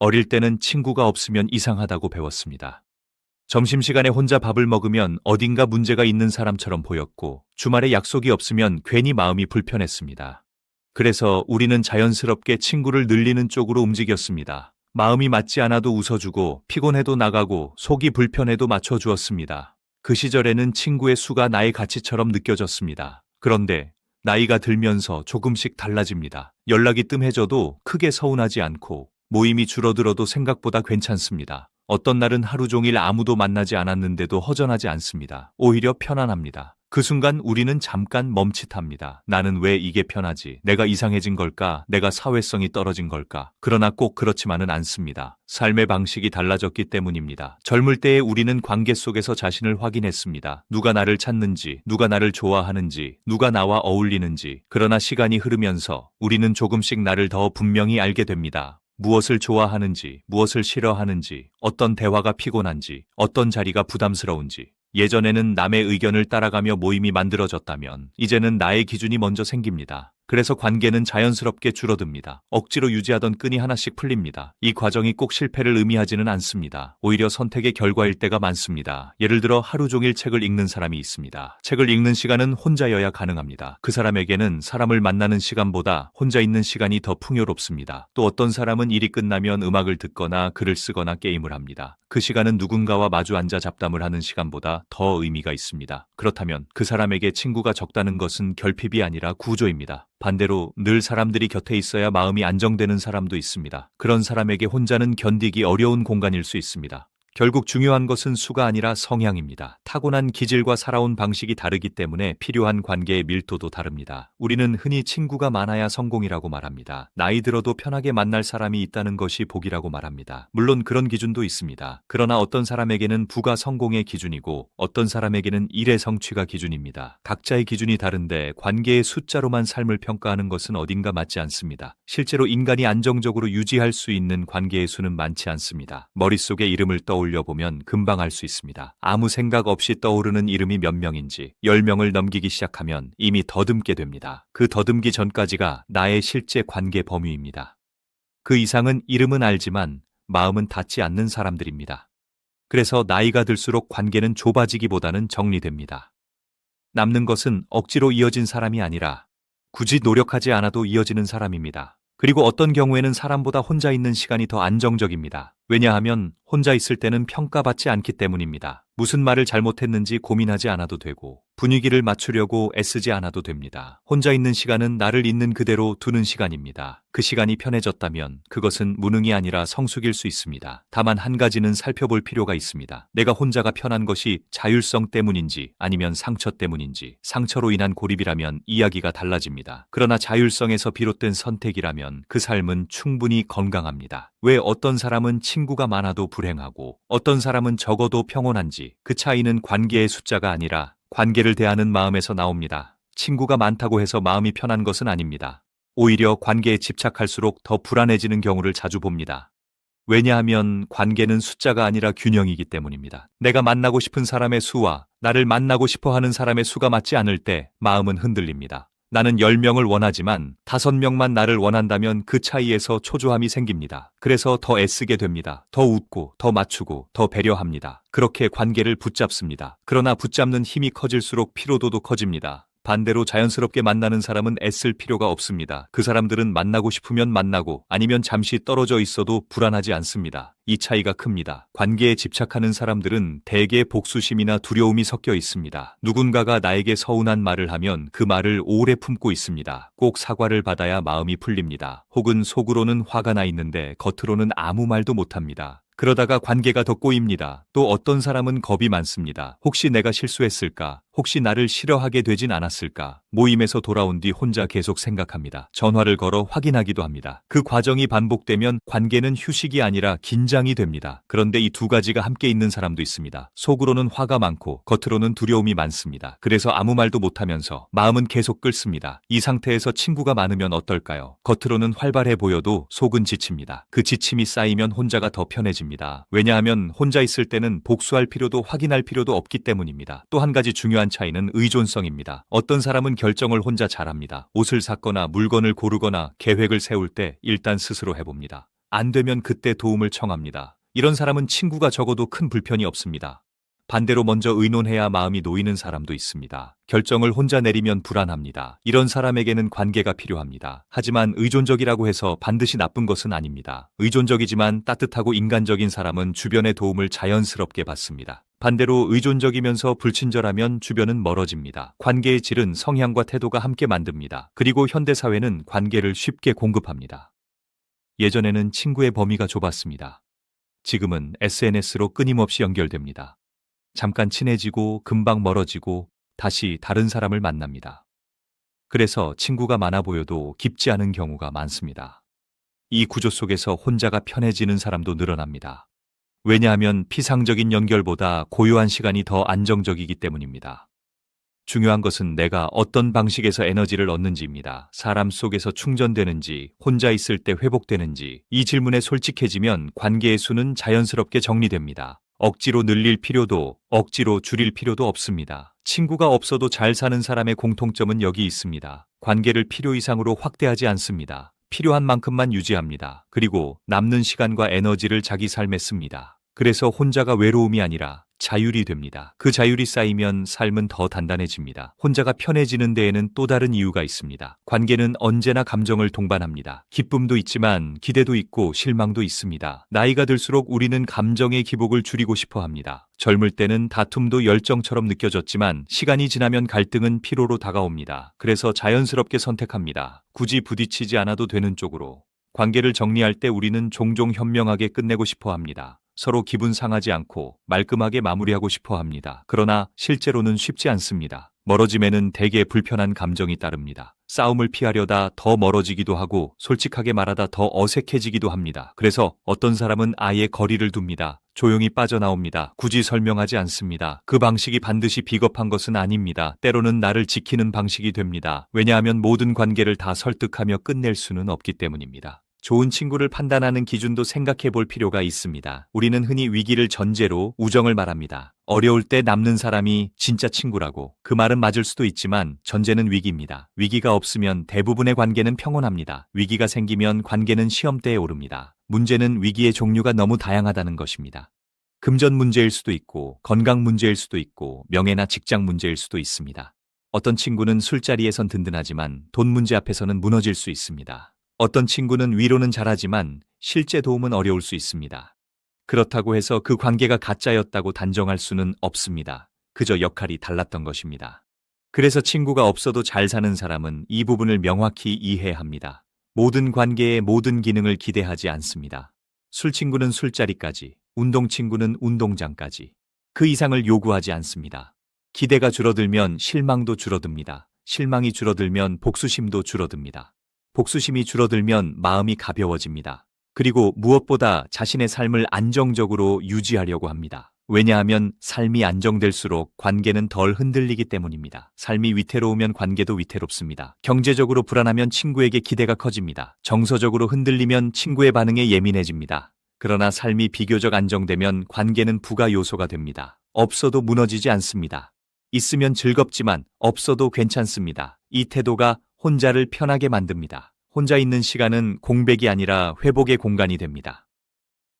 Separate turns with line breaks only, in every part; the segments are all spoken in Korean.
어릴 때는 친구가 없으면 이상하다고 배웠습니다. 점심시간에 혼자 밥을 먹으면 어딘가 문제가 있는 사람처럼 보였고, 주말에 약속이 없으면 괜히 마음이 불편했습니다. 그래서 우리는 자연스럽게 친구를 늘리는 쪽으로 움직였습니다. 마음이 맞지 않아도 웃어주고, 피곤해도 나가고, 속이 불편해도 맞춰주었습니다. 그 시절에는 친구의 수가 나의 가치처럼 느껴졌습니다. 그런데 나이가 들면서 조금씩 달라집니다. 연락이 뜸해져도 크게 서운하지 않고, 모임이 줄어들어도 생각보다 괜찮습니다. 어떤 날은 하루 종일 아무도 만나지 않았는데도 허전하지 않습니다. 오히려 편안합니다. 그 순간 우리는 잠깐 멈칫합니다. 나는 왜 이게 편하지? 내가 이상해진 걸까? 내가 사회성이 떨어진 걸까? 그러나 꼭 그렇지만은 않습니다. 삶의 방식이 달라졌기 때문입니다. 젊을 때에 우리는 관계 속에서 자신을 확인했습니다. 누가 나를 찾는지, 누가 나를 좋아하는지, 누가 나와 어울리는지. 그러나 시간이 흐르면서 우리는 조금씩 나를 더 분명히 알게 됩니다. 무엇을 좋아하는지, 무엇을 싫어하는지, 어떤 대화가 피곤한지, 어떤 자리가 부담스러운지. 예전에는 남의 의견을 따라가며 모임이 만들어졌다면 이제는 나의 기준이 먼저 생깁니다. 그래서 관계는 자연스럽게 줄어듭니다. 억지로 유지하던 끈이 하나씩 풀립니다. 이 과정이 꼭 실패를 의미하지는 않습니다. 오히려 선택의 결과일 때가 많습니다. 예를 들어 하루 종일 책을 읽는 사람이 있습니다. 책을 읽는 시간은 혼자여야 가능합니다. 그 사람에게는 사람을 만나는 시간보다 혼자 있는 시간이 더 풍요롭습니다. 또 어떤 사람은 일이 끝나면 음악을 듣거나 글을 쓰거나 게임을 합니다. 그 시간은 누군가와 마주 앉아 잡담을 하는 시간보다 더 의미가 있습니다. 그렇다면 그 사람에게 친구가 적다는 것은 결핍이 아니라 구조입니다. 반대로 늘 사람들이 곁에 있어야 마음이 안정되는 사람도 있습니다. 그런 사람에게 혼자는 견디기 어려운 공간일 수 있습니다. 결국 중요한 것은 수가 아니라 성향입니다. 타고난 기질과 살아온 방식이 다르기 때문에 필요한 관계의 밀도도 다릅니다. 우리는 흔히 친구가 많아야 성공이라고 말합니다. 나이 들어도 편하게 만날 사람이 있다는 것이 복이라고 말합니다. 물론 그런 기준도 있습니다. 그러나 어떤 사람에게는 부가 성공의 기준이고 어떤 사람에게는 일의 성취가 기준입니다. 각자의 기준이 다른데 관계의 숫자로만 삶을 평가하는 것은 어딘가 맞지 않습니다. 실제로 인간이 안정적으로 유지할 수 있는 관계의 수는 많지 않습니다. 머릿속에 이름을 떠올려보면 금방 알 수 있습니다. 아무 생각 없이 떠오르는 이름이 몇 명인지 10명을 넘기기 시작하면 이미 더듬게 됩니다. 그 더듬기 전까지가 나의 실제 관계 범위입니다. 그 이상은 이름은 알지만 마음은 닿지 않는 사람들입니다. 그래서 나이가 들수록 관계는 좁아지기보다는 정리됩니다. 남는 것은 억지로 이어진 사람이 아니라 굳이 노력하지 않아도 이어지는 사람입니다. 그리고 어떤 경우에는 사람보다 혼자 있는 시간이 더 안정적입니다. 왜냐하면 혼자 있을 때는 평가받지 않기 때문입니다. 무슨 말을 잘못했는지 고민하지 않아도 되고 분위기를 맞추려고 애쓰지 않아도 됩니다. 혼자 있는 시간은 나를 있는 그대로 두는 시간입니다. 그 시간이 편해졌다면 그것은 무능이 아니라 성숙일 수 있습니다. 다만 한 가지는 살펴볼 필요가 있습니다. 내가 혼자가 편한 것이 자율성 때문인지 아니면 상처 때문인지. 상처로 인한 고립이라면 이야기가 달라집니다. 그러나 자율성에서 비롯된 선택이라면 그 삶은 충분히 건강합니다. 왜 어떤 사람은 친구가 많아도 불행하고 어떤 사람은 적어도 평온한지 그 차이는 관계의 숫자가 아니라 관계를 대하는 마음에서 나옵니다. 친구가 많다고 해서 마음이 편한 것은 아닙니다. 오히려 관계에 집착할수록 더 불안해지는 경우를 자주 봅니다. 왜냐하면 관계는 숫자가 아니라 균형이기 때문입니다. 내가 만나고 싶은 사람의 수와 나를 만나고 싶어 하는 사람의 수가 맞지 않을 때 마음은 흔들립니다. 나는 10명을 원하지만 5명만 나를 원한다면 그 차이에서 초조함이 생깁니다. 그래서 더 애쓰게 됩니다. 더 웃고, 더 맞추고, 더 배려합니다. 그렇게 관계를 붙잡습니다. 그러나 붙잡는 힘이 커질수록 피로도도 커집니다. 반대로 자연스럽게 만나는 사람은 애쓸 필요가 없습니다. 그 사람들은 만나고 싶으면 만나고 아니면 잠시 떨어져 있어도 불안하지 않습니다. 이 차이가 큽니다. 관계에 집착하는 사람들은 대개 복수심이나 두려움이 섞여 있습니다. 누군가가 나에게 서운한 말을 하면 그 말을 오래 품고 있습니다. 꼭 사과를 받아야 마음이 풀립니다. 혹은 속으로는 화가 나 있는데 겉으로는 아무 말도 못합니다. 그러다가 관계가 더 꼬입니다. 또 어떤 사람은 겁이 많습니다. 혹시 내가 실수했을까? 혹시 나를 싫어하게 되진 않았을까? 모임에서 돌아온 뒤 혼자 계속 생각합니다. 전화를 걸어 확인하기도 합니다. 그 과정이 반복되면 관계는 휴식이 아니라 긴장이 됩니다. 그런데 이 두 가지가 함께 있는 사람도 있습니다. 속으로는 화가 많고 겉으로는 두려움이 많습니다. 그래서 아무 말도 못하면서 마음은 계속 끓습니다. 이 상태에서 친구가 많으면 어떨까요? 겉으로는 활발해 보여도 속은 지칩니다. 그 지침이 쌓이면 혼자가 더 편해집니다. 왜냐하면 혼자 있을 때는 복수할 필요도 확인할 필요도 없기 때문입니다. 또 한 가지 중요한 차이는 의존성입니다. 어떤 사람은 결정을 혼자 잘합니다. 옷을 샀거나 물건을 고르거나 계획을 세울 때 일단 스스로 해봅니다. 안 되면 그때 도움을 청합니다. 이런 사람은 친구가 적어도 큰 불편이 없습니다. 반대로 먼저 의논해야 마음이 놓이는 사람도 있습니다. 결정을 혼자 내리면 불안합니다. 이런 사람에게는 관계가 필요합니다. 하지만 의존적이라고 해서 반드시 나쁜 것은 아닙니다. 의존적이지만 따뜻하고 인간적인 사람은 주변의 도움을 자연스럽게 받습니다. 반대로 의존적이면서 불친절하면 주변은 멀어집니다. 관계의 질은 성향과 태도가 함께 만듭니다. 그리고 현대사회는 관계를 쉽게 공급합니다. 예전에는 친구의 범위가 좁았습니다. 지금은 SNS로 끊임없이 연결됩니다. 잠깐 친해지고 금방 멀어지고 다시 다른 사람을 만납니다. 그래서 친구가 많아 보여도 깊지 않은 경우가 많습니다. 이 구조 속에서 혼자가 편해지는 사람도 늘어납니다. 왜냐하면 피상적인 연결보다 고요한 시간이 더 안정적이기 때문입니다. 중요한 것은 내가 어떤 방식에서 에너지를 얻는지입니다. 사람 속에서 충전되는지, 혼자 있을 때 회복되는지, 이 질문에 솔직해지면 관계의 수는 자연스럽게 정리됩니다. 억지로 늘릴 필요도, 억지로 줄일 필요도 없습니다. 친구가 없어도 잘 사는 사람의 공통점은 여기 있습니다. 관계를 필요 이상으로 확대하지 않습니다. 필요한 만큼만 유지합니다. 그리고 남는 시간과 에너지를 자기 삶에 씁니다. 그래서 혼자가 외로움이 아니라 자율이 됩니다. 그 자율이 쌓이면 삶은 더 단단해집니다. 혼자가 편해지는 데에는 또 다른 이유가 있습니다. 관계는 언제나 감정을 동반합니다. 기쁨도 있지만 기대도 있고 실망도 있습니다. 나이가 들수록 우리는 감정의 기복을 줄이고 싶어 합니다. 젊을 때는 다툼도 열정처럼 느껴졌지만 시간이 지나면 갈등은 피로로 다가옵니다. 그래서 자연스럽게 선택합니다. 굳이 부딪히지 않아도 되는 쪽으로. 관계를 정리할 때 우리는 종종 현명하게 끝내고 싶어 합니다. 서로 기분 상하지 않고 말끔하게 마무리하고 싶어 합니다. 그러나 실제로는 쉽지 않습니다. 멀어짐에는 대개 불편한 감정이 따릅니다. 싸움을 피하려다 더 멀어지기도 하고 솔직하게 말하다 더 어색해지기도 합니다. 그래서 어떤 사람은 아예 거리를 둡니다. 조용히 빠져나옵니다. 굳이 설명하지 않습니다. 그 방식이 반드시 비겁한 것은 아닙니다. 때로는 나를 지키는 방식이 됩니다. 왜냐하면 모든 관계를 다 설득하며 끝낼 수는 없기 때문입니다. 좋은 친구를 판단하는 기준도 생각해 볼 필요가 있습니다. 우리는 흔히 위기를 전제로 우정을 말합니다. 어려울 때 남는 사람이 진짜 친구라고. 그 말은 맞을 수도 있지만 전제는 위기입니다. 위기가 없으면 대부분의 관계는 평온합니다. 위기가 생기면 관계는 시험대에 오릅니다. 문제는 위기의 종류가 너무 다양하다는 것입니다. 금전 문제일 수도 있고 건강 문제일 수도 있고 명예나 직장 문제일 수도 있습니다. 어떤 친구는 술자리에선 든든하지만 돈 문제 앞에서는 무너질 수 있습니다. 어떤 친구는 위로는 잘하지만 실제 도움은 어려울 수 있습니다. 그렇다고 해서 그 관계가 가짜였다고 단정할 수는 없습니다. 그저 역할이 달랐던 것입니다. 그래서 친구가 없어도 잘 사는 사람은 이 부분을 명확히 이해해야 합니다. 모든 관계의 모든 기능을 기대하지 않습니다. 술 친구는 술자리까지, 운동 친구는 운동장까지. 그 이상을 요구하지 않습니다. 기대가 줄어들면 실망도 줄어듭니다. 실망이 줄어들면 복수심도 줄어듭니다. 복수심이 줄어들면 마음이 가벼워집니다. 그리고 무엇보다 자신의 삶을 안정적으로 유지하려고 합니다. 왜냐하면 삶이 안정될수록 관계는 덜 흔들리기 때문입니다. 삶이 위태로우면 관계도 위태롭습니다. 경제적으로 불안하면 친구에게 기대가 커집니다. 정서적으로 흔들리면 친구의 반응에 예민해집니다. 그러나 삶이 비교적 안정되면 관계는 부가 요소가 됩니다. 없어도 무너지지 않습니다. 있으면 즐겁지만 없어도 괜찮습니다. 이 태도가 혼자를 편하게 만듭니다. 혼자 있는 시간은 공백이 아니라 회복의 공간이 됩니다.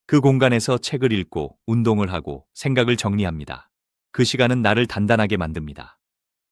그 공간에서 책을 읽고 운동을 하고 생각을 정리합니다. 그 시간은 나를 단단하게 만듭니다.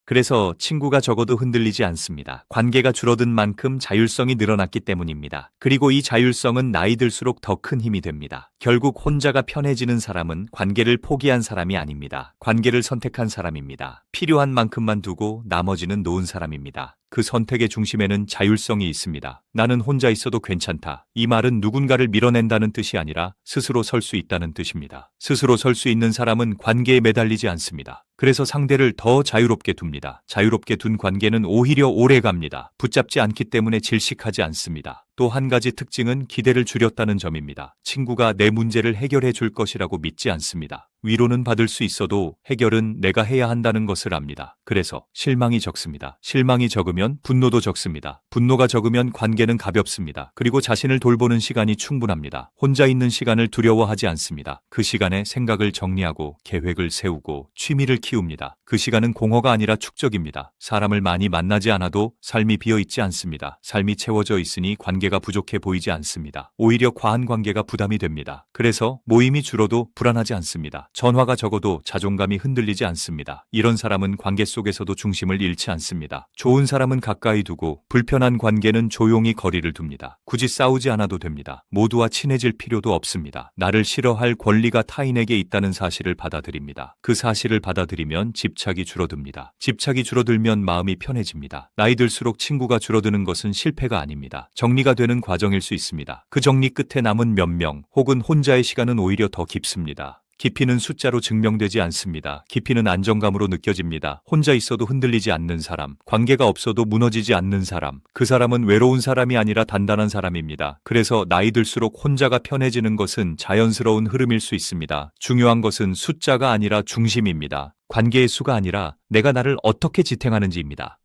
그래서 친구가 적어도 흔들리지 않습니다. 관계가 줄어든 만큼 자율성이 늘어났기 때문입니다. 그리고 이 자율성은 나이 들수록 더 큰 힘이 됩니다. 결국 혼자가 편해지는 사람은 관계를 포기한 사람이 아닙니다. 관계를 선택한 사람입니다. 필요한 만큼만 두고 나머지는 놓은 사람입니다. 그 선택의 중심에는 자율성이 있습니다. 나는 혼자 있어도 괜찮다. 이 말은 누군가를 밀어낸다는 뜻이 아니라 스스로 설 수 있다는 뜻입니다. 스스로 설 수 있는 사람은 관계에 매달리지 않습니다. 그래서 상대를 더 자유롭게 둡니다. 자유롭게 둔 관계는 오히려 오래 갑니다. 붙잡지 않기 때문에 질식하지 않습니다. 또 한 가지 특징은 기대를 줄였다는 점입니다. 친구가 내 문제를 해결해 줄 것이라고 믿지 않습니다. 위로는 받을 수 있어도 해결은 내가 해야 한다는 것을 압니다. 그래서 실망이 적습니다. 실망이 적으면 분노도 적습니다. 분노가 적으면 관계는 가볍습니다. 그리고 자신을 돌보는 시간이 충분합니다. 혼자 있는 시간을 두려워하지 않습니다. 그 시간에 생각을 정리하고 계획을 세우고 취미를 키웁니다. 그 시간은 공허가 아니라 축적입니다. 사람을 많이 만나지 않아도 삶이 비어있지 않습니다. 삶이 채워져 있으니 관계가 부족해 보이지 않습니다. 오히려 과한 관계가 부담이 됩니다. 그래서 모임이 줄어도 불안하지 않습니다. 전화가 적어도 자존감이 흔들리지 않습니다. 이런 사람은 관계 속에서도 중심을 잃지 않습니다. 좋은 사람은 가까이 두고 불편한 관계는 조용히 거리를 둡니다. 굳이 싸우지 않아도 됩니다. 모두와 친해질 필요도 없습니다. 나를 싫어할 권리가 타인에게 있다는 사실을 받아들입니다. 그 사실을 받아들이면 집착이 줄어듭니다. 집착이 줄어들면 마음이 편해집니다. 나이 들수록 친구가 줄어드는 것은 실패가 아닙니다. 정리가 되는 과정일 수 있습니다. 그 정리 끝에 남은 몇 명 혹은 혼자의 시간은 오히려 더 깊습니다. 깊이는 숫자로 증명되지 않습니다. 깊이는 안정감으로 느껴집니다. 혼자 있어도 흔들리지 않는 사람, 관계가 없어도 무너지지 않는 사람, 그 사람은 외로운 사람이 아니라 단단한 사람입니다. 그래서 나이 들수록 혼자가 편해지는 것은 자연스러운 흐름일 수 있습니다. 중요한 것은 숫자가 아니라 중심입니다. 관계의 수가 아니라 내가 나를 어떻게 지탱하는지입니다.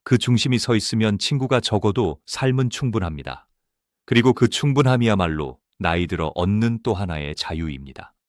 그 중심이 서 있으면 친구가 적어도 삶은 충분합니다. 그리고 그 충분함이야말로 나이 들어 얻는 또 하나의 자유입니다.